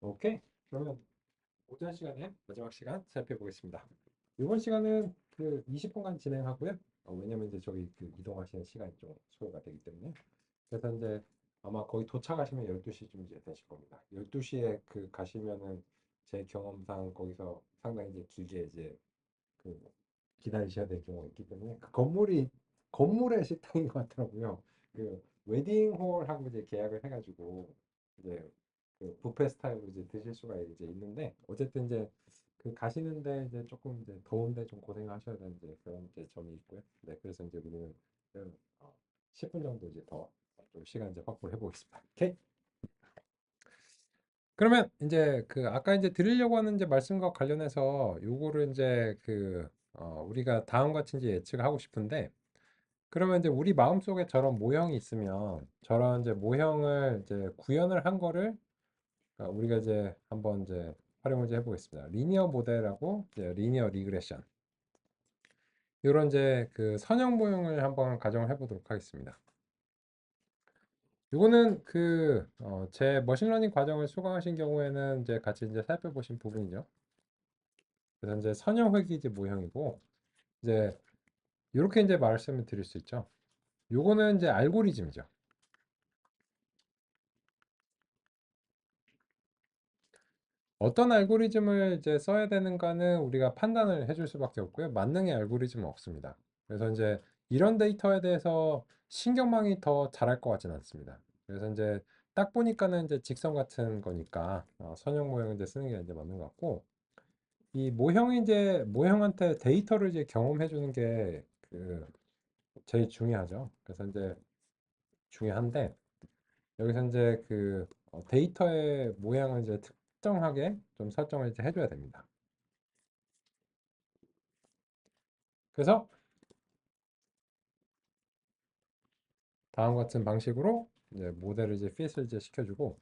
오케이. 그러면 오전 시간에 마지막 시간 살펴보겠습니다. 이번 시간은 그 20분간 진행하고요. 왜냐면 이제 저기 그 이동하시는 시간이 좀 소요가 되기 때문에. 그래서 이제 아마 거의 도착하시면 12시쯤 이제 되실 겁니다. 12시에 그 가시면은 제 경험상 거기서 상당히 이제 길게 이제 그 기다리셔야 될 경우가 있기 때문에 그 건물의 식당인 것 같더라고요. 그 웨딩홀하고 이제 계약을 해가지고 이제 그 뷔페 스타일로 이제 드실 수가 이제 있는데 어쨌든 이제 그 가시는데 이제 조금 이제 더운데 좀 고생하셔야 되는 이제 그런 이제 점이 있고요. 네, 그래서 이제 우리는 그, 10분 정도 이제 더 좀 시간 이제 확보를 해보겠습니다. 오케이. 그러면 이제 그 아까 이제 드리려고 하는 이제 말씀과 관련해서 요거를 이제 그 우리가 다음 같이 이제 예측하고 싶은데 그러면 이제 우리 마음속에 저런 모형이 있으면 저런 이제 모형을 이제 구현을 한 거를 우리가 이제 한번 이제 활용을 이제 해보겠습니다. 리니어 모델하고 이제 리니어 리그레션 이런 이제 그 선형 모형을 한번 가정을 해보도록 하겠습니다. 이거는 그 제 머신러닝 과정을 수강하신 경우에는 이제 같이 이제 살펴보신 부분이죠. 그래서 이제 선형 회귀지 모형이고 이제 이렇게 이제 말씀을 드릴 수 있죠. 요거는 이제 알고리즘이죠. 어떤 알고리즘을 이제 써야 되는가는 우리가 판단을 해줄 수밖에 없고요. 만능의 알고리즘은 없습니다. 그래서 이제 이런 데이터에 대해서 신경망이 더 잘할 것 같지는 않습니다. 그래서 이제 딱 보니까는 이제 직선 같은 거니까 선형 모형을 이제 쓰는 게 이제 맞는 것 같고 이 모형이 이제 모형한테 데이터를 이제 경험해 주는 게 그 제일 중요하죠. 그래서 이제 중요한데 여기서 이제 그 데이터의 모양을 이제 특정하게 좀 설정을 이제 해줘야 됩니다. 그래서 다음 같은 방식으로 이제 모델을 이제 핏을 이제 시켜주고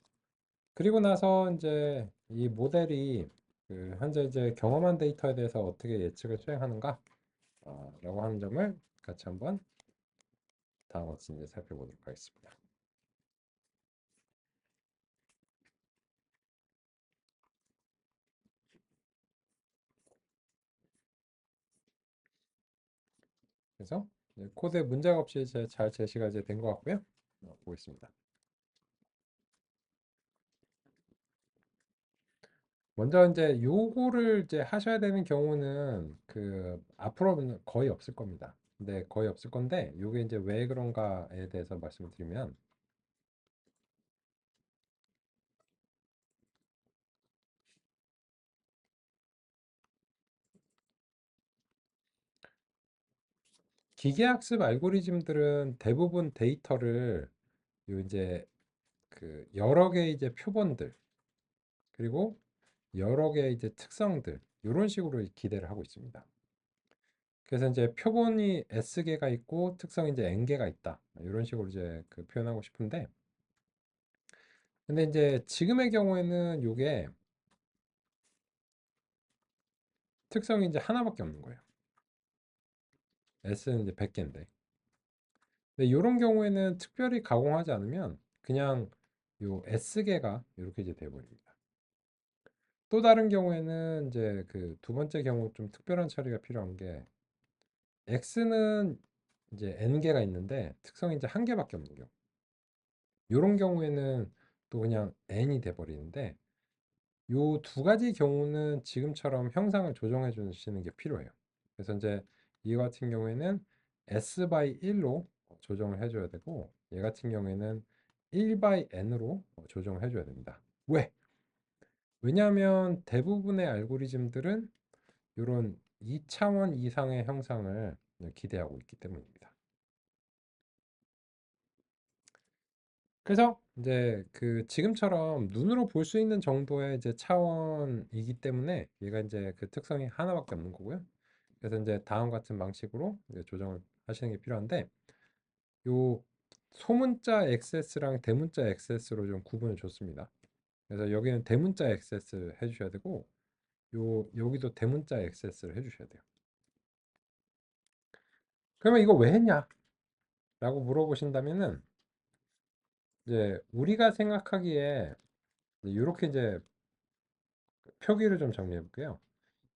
그리고 나서 이제 이 모델이 그 현재 이제 경험한 데이터에 대해서 어떻게 예측을 수행하는가 라고 하는 점을 같이 한번 다음 같이 이제 살펴보도록 하겠습니다. 그래서 코드에 문제가 없이 이제 잘 제시가 이제 된 것 같고요. 보겠습니다. 먼저 이제 요거를 이제 하셔야 되는 경우는 그 앞으로는 거의 없을 겁니다. 근데 거의 없을 건데 요게 이제 왜 그런가에 대해서 말씀을 드리면 기계학습 알고리즘들은 대부분 데이터를 요 이제 그 여러 개의 이제 표본들 그리고 여러 개의 이제 특성들 이런 식으로 기대를 하고 있습니다. 그래서 이제 표본이 S개가 있고 특성이 이제 N개가 있다. 이런 식으로 이제 그 표현하고 싶은데 근데 이제 지금의 경우에는 요게 특성이 이제 하나밖에 없는 거예요. S는 이제 100개인데. 근데 이런 경우에는 특별히 가공하지 않으면 그냥 요 S개가 이렇게 이제 돼버립니다. 또 다른 경우에는 이제 그 두 번째 경우 좀 특별한 처리가 필요한 게 X는 이제 N개가 있는데 특성이 이제 한 개밖에 없는 경우. 이런 경우에는 또 그냥 N이 돼버리는데 요 두 가지 경우는 지금처럼 형상을 조정해 주시는 게 필요해요. 그래서 이제 이 같은 경우에는 S by 1로 조정을 해줘야 되고 얘 같은 경우에는 1 by N으로 조정을 해줘야 됩니다. 왜? 왜냐하면 대부분의 알고리즘들은 이런 2차원 이상의 형상을 기대하고 있기 때문입니다. 그래서 이제 그 지금처럼 눈으로 볼 수 있는 정도의 이제 차원이기 때문에 얘가 이제 그 특성이 하나밖에 없는 거고요. 그래서 이제 다음 같은 방식으로 이제 조정을 하시는 게 필요한데 요 소문자 XS랑 대문자 XS로 좀 구분을 줬습니다. 그래서 여기는 대문자 XS 해주셔야 되고 요 여기도 대문자 XS를 해주셔야 돼요. 그러면 이거 왜 했냐? 라고 물어보신다면은 이제 우리가 생각하기에 이렇게 이제 표기를 좀 정리해 볼게요.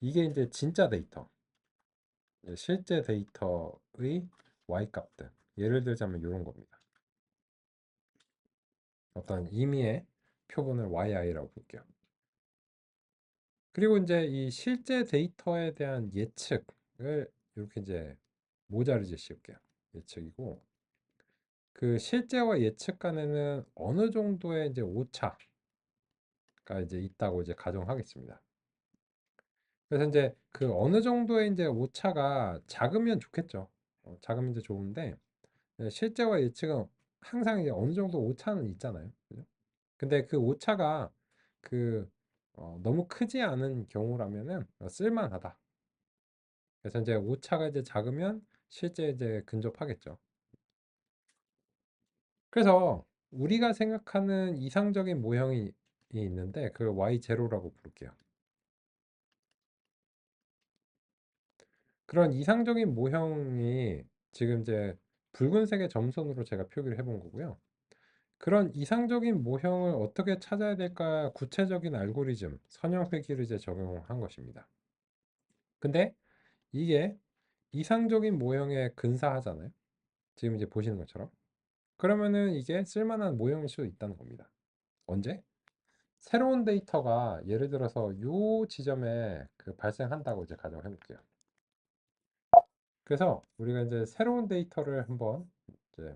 이게 이제 진짜 데이터, 실제 데이터의 y 값들. 예를 들자면 이런 겁니다. 어떤 임의의 표본을 yi라고 볼게요. 그리고 이제 이 실제 데이터에 대한 예측을 이렇게 이제 모자를 이제 씌울게요. 예측이고 그 실제와 예측 간에는 어느 정도의 이제 오차가 이제 있다고 이제 가정하겠습니다. 그래서 이제 그 어느 정도의 이제 오차가 작으면 좋겠죠. 작으면 이제 좋은데 실제와 예측은 항상 이제 어느 정도 오차는 있잖아요. 그죠? 근데 그 오차가 그 너무 크지 않은 경우라면은 쓸만하다. 그래서 이제 오차가 이제 작으면 실제 이제 근접하겠죠. 그래서 우리가 생각하는 이상적인 모형이 있는데 그걸 y0라고 부를게요. 그런 이상적인 모형이 지금 이제 붉은색의 점선으로 제가 표기를 해본 거고요. 그런 이상적인 모형을 어떻게 찾아야 될까 구체적인 알고리즘, 선형 회귀를 이제 적용한 것입니다. 근데 이게 이상적인 모형에 근사하잖아요. 지금 이제 보시는 것처럼. 그러면은 이게 쓸만한 모형일 수도 있다는 겁니다. 언제? 새로운 데이터가 예를 들어서 요 지점에 그 발생한다고 이제 가정해 볼게요. 그래서 우리가 이제 새로운 데이터를 한번 이제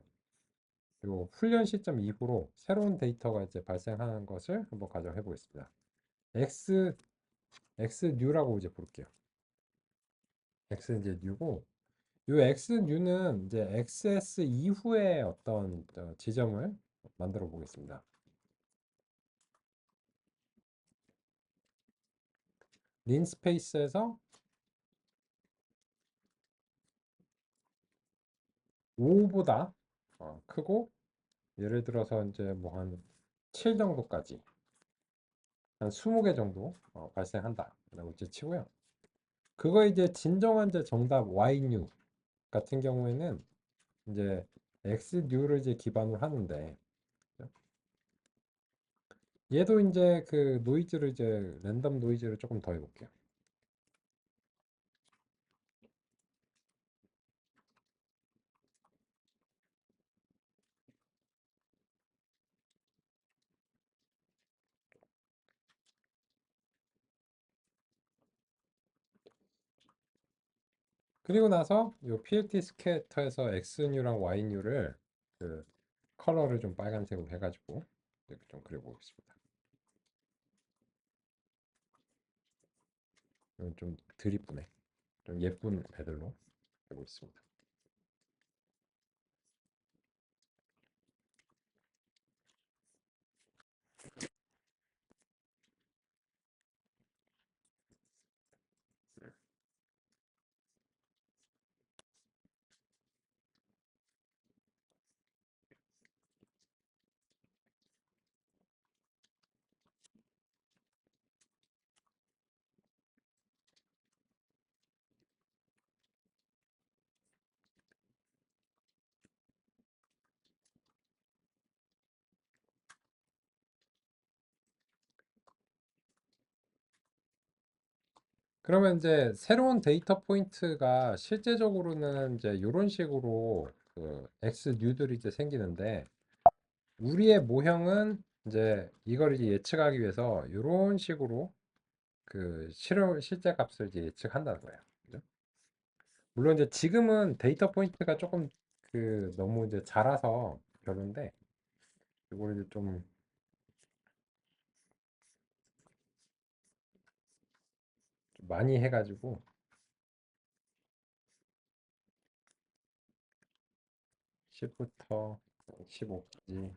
요 훈련 시점 이후로 새로운 데이터가 이제 발생하는 것을 한번 가정해 보겠습니다. x x new라고 이제 볼게요. x 이제 new고 요 x new는 이제 xs 이후에 어떤 지점을 만들어 보겠습니다. 린 스페이스에서 5보다 크고 예를 들어서 이제 뭐 한 7 정도까지 한 20개 정도 발생한다 라고 이제 치고요. 그거 이제 진정한 이제 정답 y new 같은 경우에는 이제 x new를 이제 기반으로 하는데 얘도 이제 그 노이즈를 이제 랜덤 노이즈를 조금 더 해볼게요. 그리고 나서 이 PLT 스캐터에서 x new랑 y new를 그 컬러를 좀 빨간색으로 해가지고 이렇게 좀 그려보겠습니다. 이건 좀 덜 이쁘네. 좀 예쁜 애들로 하고 있습니다. 그러면 이제 새로운 데이터 포인트가 실제적으로는 이제 이런 식으로 그 X 뉴들이 이제 생기는데 우리의 모형은 이제 이걸 이제 예측하기 위해서 이런 식으로 그 실제 값을 이제 예측한다는 거예요. 그죠? 물론 이제 지금은 데이터 포인트가 조금 그 너무 이제 자라서 별론데 이걸 이제 좀 많이 해가지고 10부터 15까지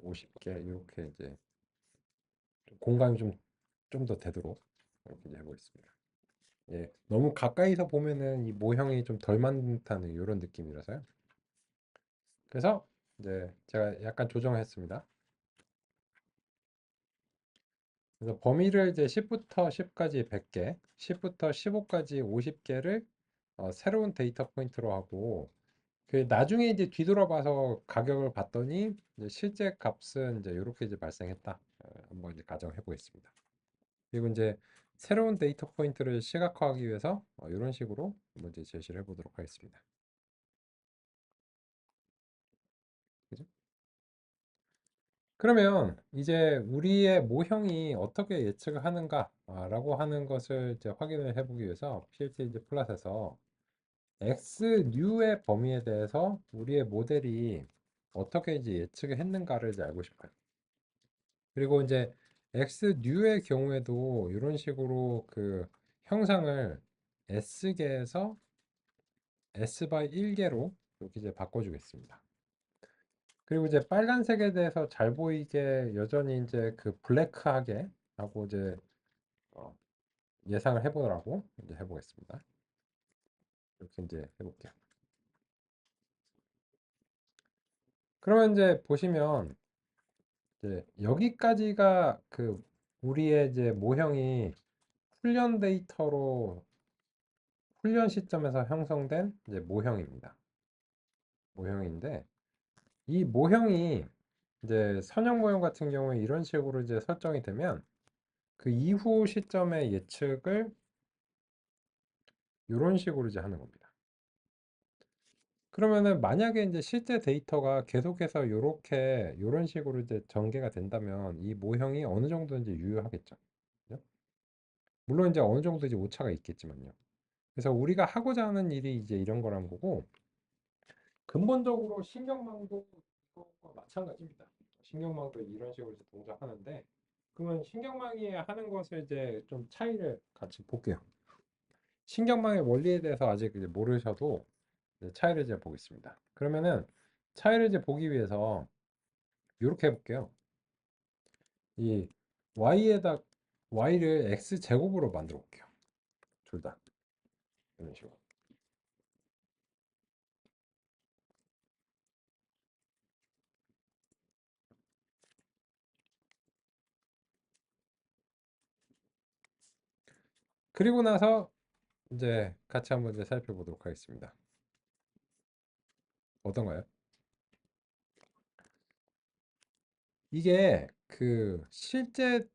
50개 이렇게 이제 공간이 좀 더 되도록 이렇게 이제 해보겠습니다. 예, 너무 가까이서 보면은 이 모형이 좀 덜 맞는 듯한 이런 느낌이라서요. 그래서 이제 제가 약간 조정했습니다. 그래서 범위를 이제 10부터 10까지 100개, 10부터 15까지 50개를 새로운 데이터 포인트로 하고 그 나중에 이제 뒤돌아봐서 가격을 봤더니 이제 실제 값은 이제 이렇게 이제 발생했다. 한번 이제 가정해 보겠습니다. 그리고 이제 새로운 데이터 포인트를 시각화하기 위해서 이런 식으로 한번 이제 제시를 해보도록 하겠습니다. 그죠? 그러면 이제 우리의 모형이 어떻게 예측을 하는가라고 하는 것을 이제 확인을 해보기 위해서 PLT 이제 플랫에서 X 뉴의 범위에 대해서 우리의 모델이 어떻게 이제 예측을 했는가를 이제 알고 싶어요. 그리고 이제 X 뉴의 경우에도 이런 식으로 그 형상을 S개에서 S 바이 1개로 이렇게 이제 바꿔주겠습니다. 그리고 이제 빨간색에 대해서 잘 보이게 여전히 이제 그 블랙하게 하고 이제 어, 예상을 해보라고 이제 해보겠습니다. 이렇게 이제 해볼게요. 그러면 이제 보시면 이제 여기까지가 그 우리의 이제 모형이 훈련 데이터로 훈련 시점에서 형성된 이제 모형입니다. 모형인데 이 모형이 이제 선형 모형 같은 경우에 이런 식으로 이제 설정이 되면 그 이후 시점의 예측을 이런 식으로 이제 하는 겁니다. 그러면은 만약에 이제 실제 데이터가 계속해서 이렇게 이런 식으로 이제 전개가 된다면 이 모형이 어느 정도 이제 유효하겠죠. 그죠? 물론 이제 어느 정도 이제 오차가 있겠지만요. 그래서 우리가 하고자 하는 일이 이제 이런 거란 거고 근본적으로 신경망도 이것과 마찬가지입니다. 신경망도 이런 식으로 이제 동작하는데 그러면 신경망이 하는 것을 이제 좀 차이를 같이 볼게요. 신경망의 원리에 대해서 아직 이제 모르셔도 이제 차이를 이제 보겠습니다. 그러면은 차이를 이제 보기 위해서 이렇게 해볼게요. 이 y에다 y를 x 제곱으로 만들어 볼게요. 둘 다. 이런 식으로. 그리고 나서 이제 같이 한번 이제 살펴보도록 하겠습니다. 어떤가요? 이게 그 실제와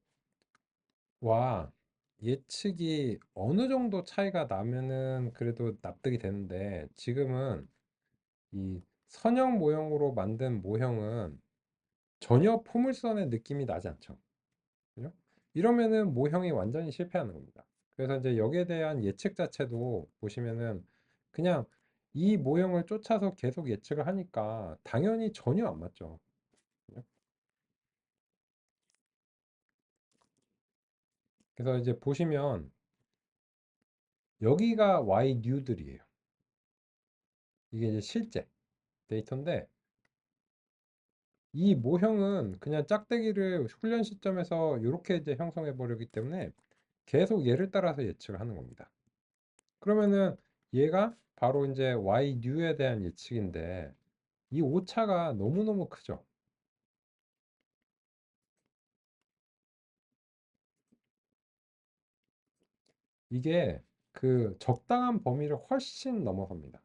예측이 어느 정도 차이가 나면은 그래도 납득이 되는데 지금은 이 선형 모형으로 만든 모형은 전혀 포물선의 느낌이 나지 않죠. 그죠? 이러면은 모형이 완전히 실패하는 겁니다. 그래서 이제 여기에 대한 예측 자체도 보시면은 그냥 이 모형을 쫓아서 계속 예측을 하니까 당연히 전혀 안 맞죠. 그죠? 그래서 이제 보시면 여기가 Y 뉴들이에요. 이게 이제 실제 데이터인데 이 모형은 그냥 짝대기를 훈련 시점에서 이렇게 이제 형성해 버리기 때문에 계속 얘를 따라서 예측을 하는 겁니다. 그러면은 얘가 바로 이제 Y 뉴에 대한 예측인데 이 오차가 너무너무 크죠. 이게 그 적당한 범위를 훨씬 넘어섭니다.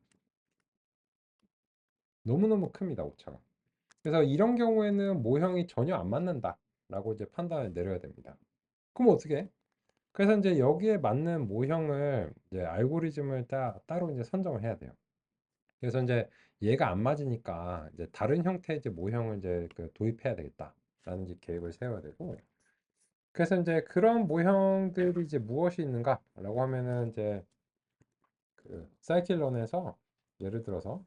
너무너무 큽니다, 오차가. 그래서 이런 경우에는 모형이 전혀 안 맞는다라고 이제 판단을 내려야 됩니다. 그럼 어떻게 해? 그래서 이제 여기에 맞는 모형을 이제 알고리즘을 따로 이제 선정을 해야 돼요. 그래서 이제 얘가 안 맞으니까 이제 다른 형태의 이제 모형을 이제 그 도입해야 되겠다라는 이제 계획을 세워야 되고 그래서 이제 그런 모형들이 이제 무엇이 있는가라고 하면은 이제 그 사이클론에서 예를 들어서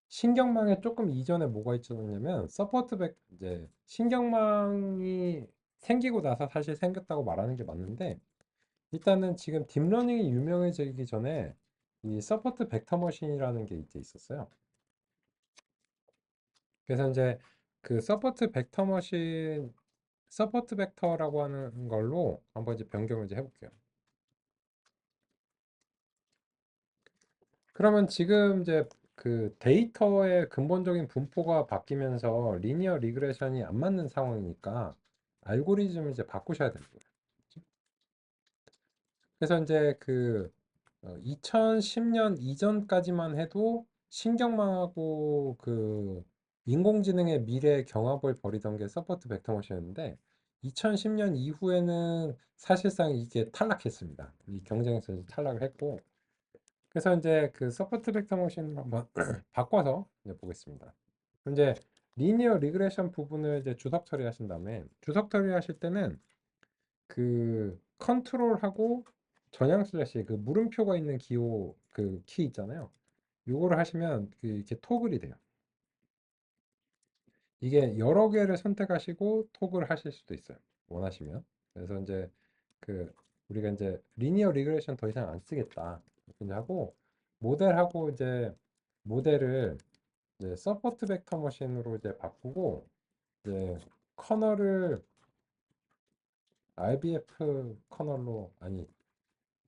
신경망에 조금 이전에 뭐가 있었냐면 서포트백 이제 신경망이 생기고 나서 사실 생겼다고 말하는 게 맞는데 일단은 지금 딥러닝이 유명해지기 전에 이 서포트 벡터 머신이라는 게 이제 있었어요. 그래서 이제 그 서포트 벡터 머신 서포트 벡터라고 하는 걸로 한번 이제 변경을 이제 해볼게요. 그러면 지금 이제 그 데이터의 근본적인 분포가 바뀌면서 리니어 리그레션이 안 맞는 상황이니까 알고리즘을 이제 바꾸셔야 됩니다. 그래서 이제 그 2010년 이전까지만 해도 신경망하고 그 인공지능의 미래 경합을 벌이던 게 서포트 벡터 머신이었는데 2010년 이후에는 사실상 이게 탈락했습니다. 이 경쟁에서 이제 탈락을 했고 그래서 이제 그 서포트 벡터 머신을 한번 바꿔서 이제 보겠습니다. 이제 리니어 리그레션 부분을 이제 주석 처리하신 다음에 주석 처리하실 때는 그 컨트롤하고 전향 슬래시 그 물음표가 있는 기호 그 키 있잖아요. 요거를 하시면 그 이렇게 토글이 돼요. 이게 여러 개를 선택하시고 톡을 하실 수도 있어요. 원하시면. 그래서 이제 그 우리가 이제 리니어 리그레션 더 이상 안 쓰겠다. 이렇게 하고 모델하고 이제 모델을 이제 서포트 벡터 머신으로 이제 바꾸고 이제 커널을 RBF 커널로 아니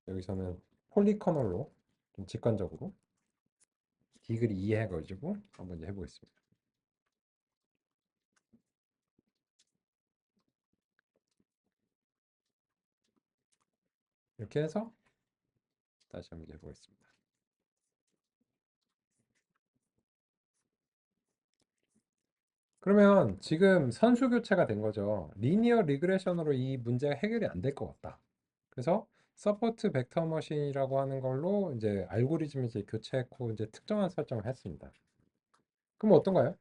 여기서는 폴리 커널로 좀 직관적으로 디그리 이해해가지고 한번 이제 해보겠습니다. 이렇게 해서 다시 한번 해보겠습니다. 그러면 지금 선수 교체가 된 거죠. 리니어 리그레션으로 이 문제가 해결이 안 될 것 같다. 그래서 서포트 벡터 머신이라고 하는 걸로 이제 알고리즘을 이제 교체했고 이제 특정한 설정을 했습니다. 그럼 어떤가요?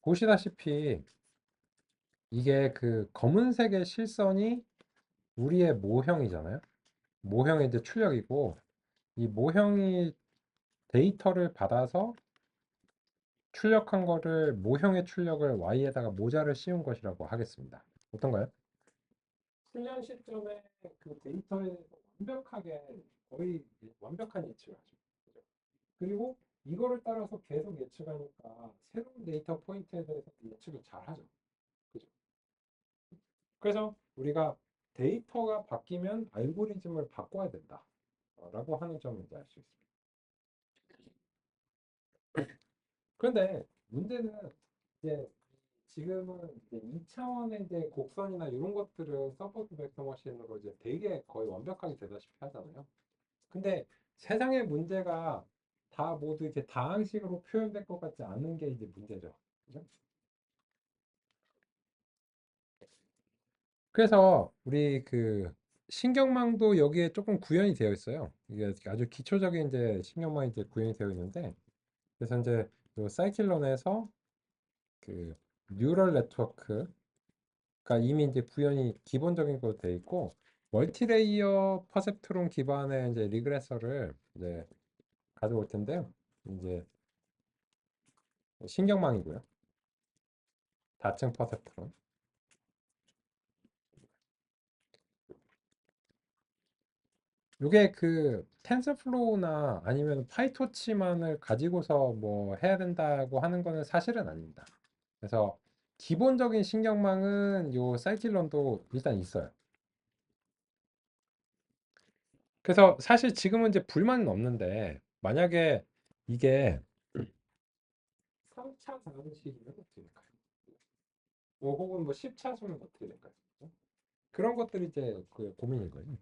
보시다시피 이게 그 검은색의 실선이 우리의 모형이잖아요. 모형의 이제 출력이고 이 모형이 데이터를 받아서 출력한 거를 모형의 출력을 y에다가 모자를 씌운 것이라고 하겠습니다. 어떤가요? 훈련 시점에 그 데이터에 대해서 완벽하게 거의 완벽한 예측을 하죠. 그죠? 그리고 이거를 따라서 계속 예측하니까 새로운 데이터 포인트에 대해서 예측을 잘 하죠. 그죠? 그래서 우리가 데이터가 바뀌면 알고리즘을 바꿔야 된다. 라고 하는 점을 이제 알 수 있습니다. 그런데 문제는 이제 지금은 이제 2차원의 이제 곡선이나 이런 것들은 서포트 벡터 머신으로 이제 되게 거의 완벽하게 되다시피 하잖아요. 근데 세상의 문제가 다 모두 이렇게 다항식으로 표현될 것 같지 않은 게 이제 문제죠. 그죠? 그래서 우리 그 신경망도 여기에 조금 구현이 되어 있어요. 이게 아주 기초적인 이제 신경망이 이제 구현이 되어 있는데 그래서 이제 그 사이클론에서 그 뉴럴 네트워크가 이미 이제 구현이 기본적인 걸로 되어 있고 멀티레이어 퍼셉트론 기반의 이제 리그레서를 이제 가져올 텐데요. 이제 신경망이고요. 다층 퍼셉트론. 이게 그 텐서플로우나 아니면 파이토치만을 가지고서 뭐 해야 된다고 하는 거는 사실은 아닙니다. 그래서 기본적인 신경망은 요 사이클론도 일단 있어요. 그래서 사실 지금은 이제 불만은 없는데 만약에 이게 3차 방식이면 어떻게 될까요? 뭐 혹은 뭐 10차수면 어떻게 될까요? 그런 것들이 이제 그 고민인 거예요.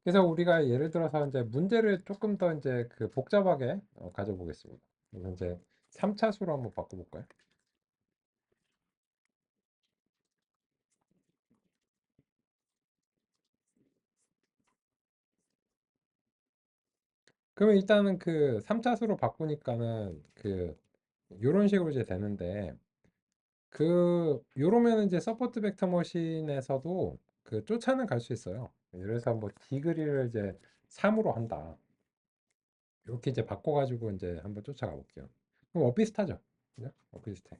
그래서 우리가 예를 들어서 이제 문제를 조금 더 이제 그 복잡하게 가져보겠습니다. 그래서 이제 3차수로 한번 바꿔볼까요? 그러면 일단은 그 3차수로 바꾸니까는 그 요런 식으로 이제 되는데 그 요러면 이제 서포트 벡터 머신에서도 그 쫓아는 갈 수 있어요. 예를 들어서 뭐 디그리를 이제 3으로 한다. 이렇게 이제 바꿔가지고 이제 한번 쫓아가 볼게요. 그럼 비슷하죠? 그죠? 비슷해.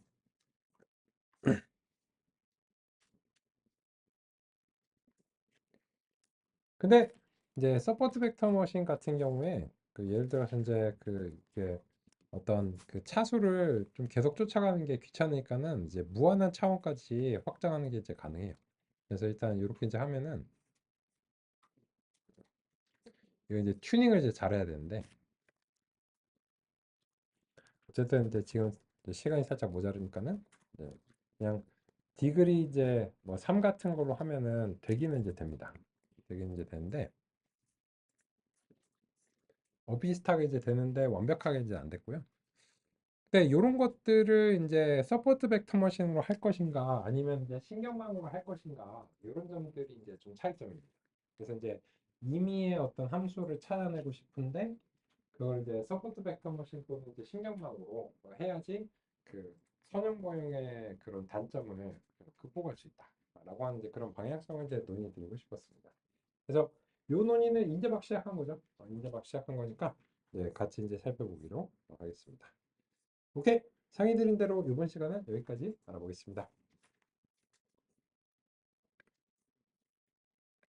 근데 이제 서포트 벡터 머신 같은 경우에 그 예를 들어서 이제 그 이게 어떤 그 차수를 좀 계속 쫓아가는 게 귀찮으니까는 이제 무한한 차원까지 확장하는 게 이제 가능해요. 그래서 일단 이렇게 이제 하면은 이거 이제 튜닝을 이제 잘해야 되는데 어쨌든 이제 지금 이제 시간이 살짝 모자르니까는 이제 그냥 디그리 이제 뭐 3 같은 걸로 하면은 되기는 이제 됩니다. 되기는 이제 되는데 비슷하게 이제 되는데 완벽하게 이제 안 됐고요. 근데 이런 것들을 이제 서포트 벡터 머신으로 할 것인가 아니면 이제 신경망으로 할 것인가 이런 점들이 이제 좀 차이점입니다. 그래서 이제 임의의 어떤 함수를 찾아내고 싶은데 그걸 이제 서포트 벡터 머신 또는 이제 신경망으로 해야지 그 선형 모형의 그런 단점을 극복할 수 있다라고 하는 이제 그런 방향성을 이제 논의 드리고 싶었습니다. 그래서 요 논의는 이제 막 시작한 거죠. 이제 막 시작한 거니까 네, 같이 이제 살펴보기로 하겠습니다. 오케이. 상의 드린 대로 이번 시간은 여기까지 알아보겠습니다.